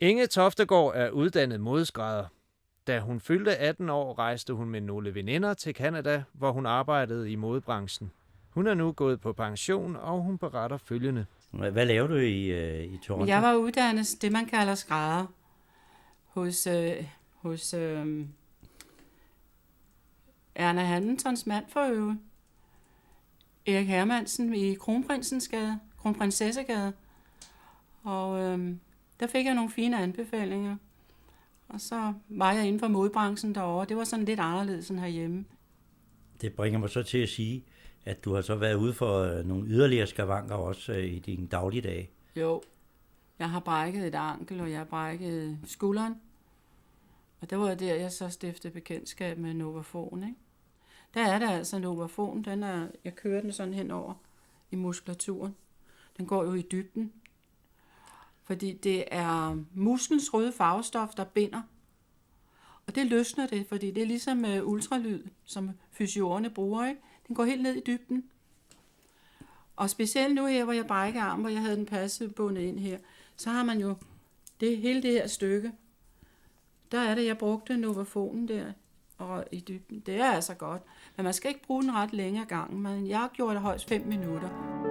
Inge Toftegård er uddannet modeskrædder. Da hun fyldte 18 år, rejste hun med nogle veninder til Canada, hvor hun arbejdede i modebranchen. Hun er nu gået på pension, og hun beretter følgende. Hvad laver du i Toronto? Jeg var uddannet det, man kalder skrædder hos Erna Handelsons mand for øvrigt. Erik Hermansen i Kronprinsessegade. Og der fik jeg nogle fine anbefalinger. Og så var jeg inden for modebranchen derovre. Det var sådan lidt anderledes end herhjemme. Det bringer mig så til at sige, at du har så været ude for nogle yderligere skavanker også i din dagligdag. Jo, jeg har brækket et ankel, og jeg har brækket skulderen. Og det var der, jeg så stiftede bekendtskab med Novafon, ikke? Der er der altså Novafon. Jeg kører den sådan henover i muskulaturen. Den går jo i dybden. Fordi det er musklens røde farvestof, der binder. Og det løsner det, fordi det er ligesom ultralyd, som fysiorerne bruger, ikke? Den går helt ned i dybden. Og specielt nu her, hvor jeg brækker armen, hvor jeg havde den passive bundet ind her, så har man jo hele det her stykke. Der er det, jeg brugte Novafonen der, og i dybden. Det er altså godt. Men man skal ikke bruge den ret længe ad gangen. Men jeg har gjort det højst 5 minutter.